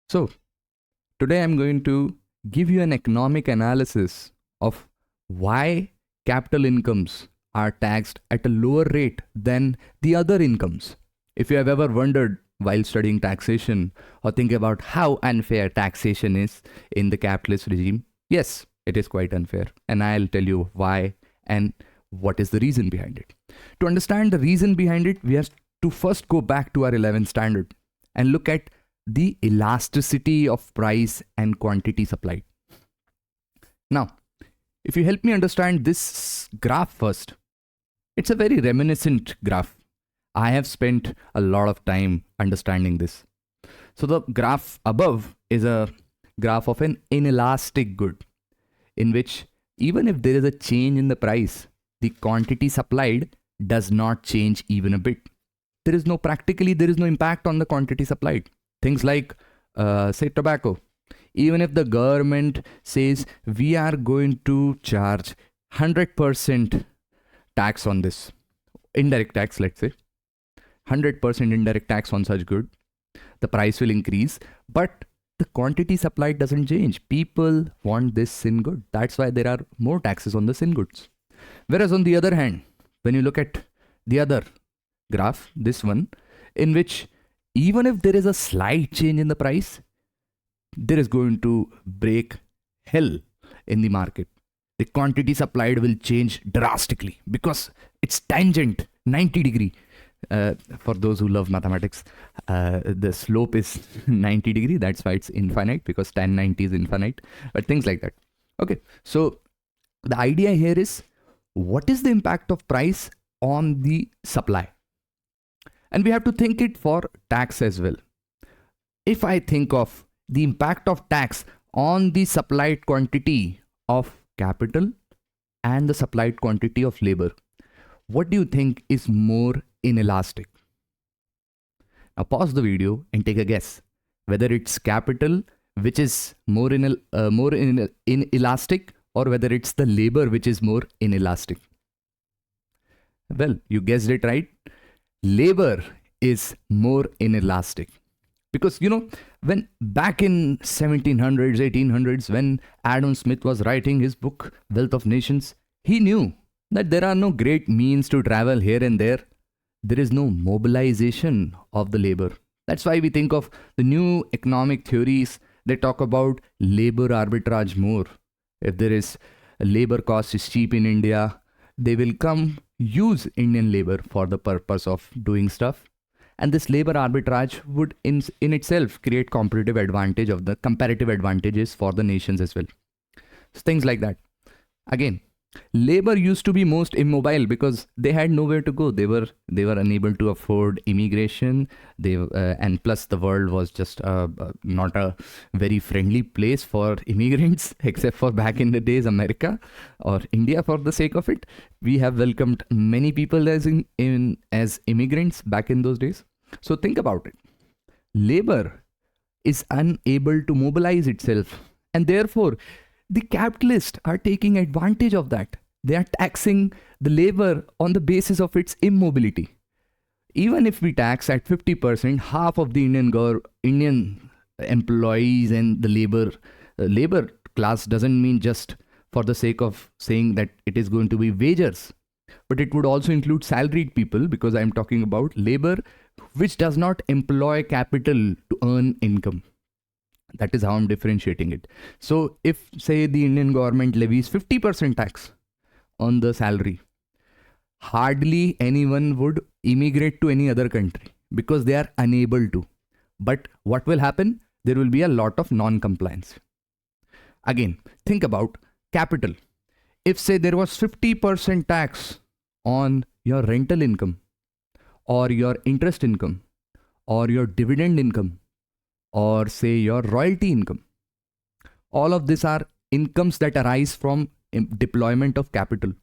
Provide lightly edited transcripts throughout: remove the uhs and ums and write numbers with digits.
So, today I'm going to give you an economic analysis of why capital incomes are taxed at a lower rate than the other incomes. If you have ever wondered while studying taxation or think about how unfair taxation is in the capitalist regime, yes, it is quite unfair. And I'll tell you why and what is the reason behind it. To understand the reason behind it, we have to first go back to our 11th standard and look at the elasticity of price and quantity supplied. Now, if you help me understand this graph first, it's a very reminiscent graph. I have spent a lot of time understanding this. So, the graph above is a graph of an inelastic good, in which even if there is a change in the price, the quantity supplied does not change even a bit. There is no impact on the quantity supplied. Things like, say, tobacco. Even if the government says we are going to charge 100% tax on this, indirect tax, let's say, 100% indirect tax on such good, the price will increase, but the quantity supplied doesn't change. People want this sin good. That's why there are more taxes on the sin goods. Whereas on the other hand, when you look at the other graph, this one, in which even if there is a slight change in the price, there is going to break hell in the market. The quantity supplied will change drastically because it's tangent 90 degree. For those who love mathematics, the slope is 90 degree. That's why it's infinite, because tan 90 is infinite, but things like that. Okay, so the idea here is, what is the impact of price on the supply? And we have to think it for tax as well. If I think of the impact of tax on the supplied quantity of capital and the supplied quantity of labor, what do you think is more inelastic? Now pause the video and take a guess whether it's capital, which is more inelastic, or whether it's the labor which is more inelastic. Well, you guessed it right. Labor is more inelastic, because when back in 1700s, 1800s, when Adam Smith was writing his book Wealth of Nations, he knew that there are no great means to travel here and there. There is no mobilization of the labor. That's why we think of the new economic theories. They talk about labor arbitrage more. If there is a labor cost is cheap in India, they will come use Indian labor for the purpose of doing stuff. And this labor arbitrage would in itself create comparative advantages for the nations as well. So things like that. Again, labor used to be most immobile because they had nowhere to go. They were unable to afford immigration. And plus the world was just not a very friendly place for immigrants, except for back in the days America or India. For the sake of it, we have welcomed many people as immigrants back in those days. So think about it. Labor is unable to mobilize itself, and therefore the capitalists are taking advantage of that. They are taxing the labor on the basis of its immobility. Even if we tax at 50%, half of the Indian employees and the labor class doesn't mean just for the sake of saying that it is going to be wagers, but it would also include salaried people, because I am talking about labor which does not employ capital to earn income. That is how I'm differentiating it. So if, say, the Indian government levies 50% tax on the salary, hardly anyone would immigrate to any other country because they are unable to. But what will happen? There will be a lot of non-compliance. Again, think about capital. If, say, there was 50% tax on your rental income, or your interest income, or your dividend income, or say your royalty income, all of these are incomes that arise from deployment of capital.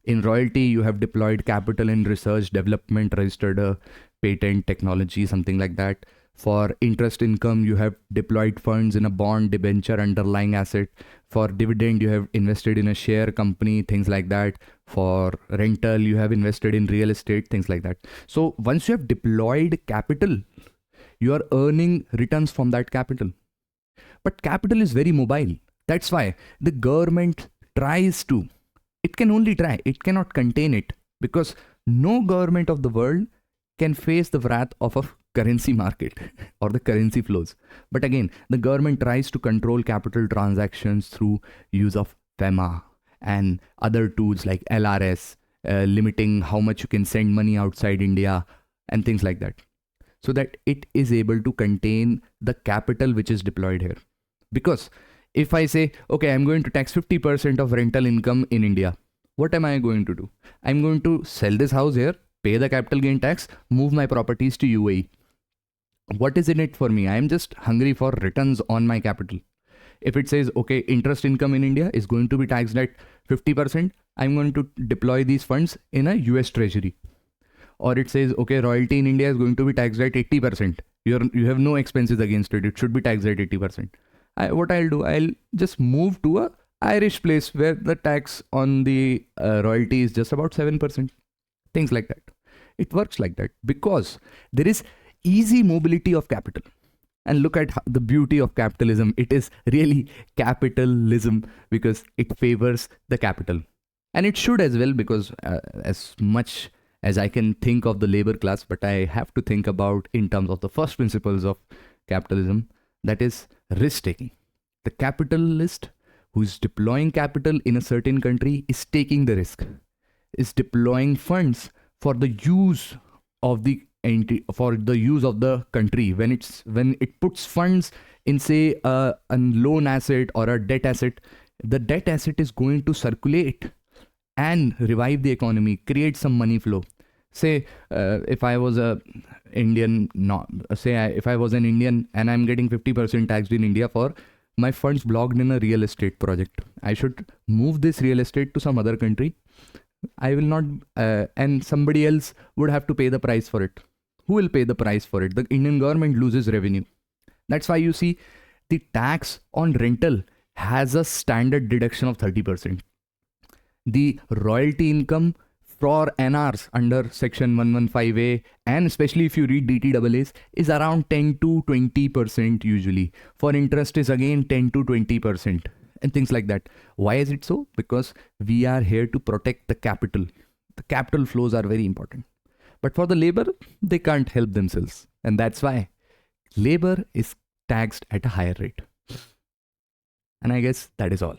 In royalty, you have deployed capital in research, development, registered a patent, technology, something like that. For interest income, you have deployed funds in a bond, debenture, underlying asset. For dividend, you have invested in a share company, things like that. For rental, you have invested in real estate, things like that. So once you have deployed capital, You are earning returns from that capital. But capital is very mobile. That's why the government tries to, it can only try, it cannot contain it, because no government of the world can face the wrath of a currency market or the currency flows. But again, the government tries to control capital transactions through use of FEMA and other tools like LRS, limiting how much you can send money outside India and things like that, so that it is able to contain the capital which is deployed here. Because if I say, okay, I'm going to tax 50% of rental income in India, what am I going to do? I'm going to sell this house here, pay the capital gain tax, move my properties to UAE. What is in it for me? I'm just hungry for returns on my capital. If it says, okay, interest income in India is going to be taxed at 50%, I'm going to deploy these funds in a US treasury. Or it says, okay, royalty in India is going to be taxed at 80%. You have no expenses against it. It should be taxed at 80%. What I'll do, I'll just move to a Irish place where the tax on the royalty is just about 7%. Things like that. It works like that because there is easy mobility of capital. And look at the beauty of capitalism. It is really capitalism because it favors the capital. And it should as well, because as much as I can think of the labor class, but I have to think about in terms of the first principles of capitalism, that is risk taking. The capitalist who is deploying capital in a certain country is taking the risk, is deploying funds for the use of the country. When it puts funds in, say, a loan asset or a debt asset, the debt asset is going to circulate and revive the economy, create some money flow. Say, if I was a Indian, if I was an Indian and I'm getting 50% taxed in India for my funds blocked in a real estate project, I should move this real estate to some other country. I will not, and somebody else would have to pay the price for it. Who will pay the price for it? The Indian government loses revenue. That's why you see the tax on rental has a standard deduction of 30%. The royalty income for NRs under section 115A, and especially if you read DTAAs, is around 10 to 20% usually. For interest is again 10 to 20% and things like that. Why is it so? Because we are here to protect the capital. The capital flows are very important. But for the labor, they can't help themselves. And that's why labor is taxed at a higher rate. And I guess that is all.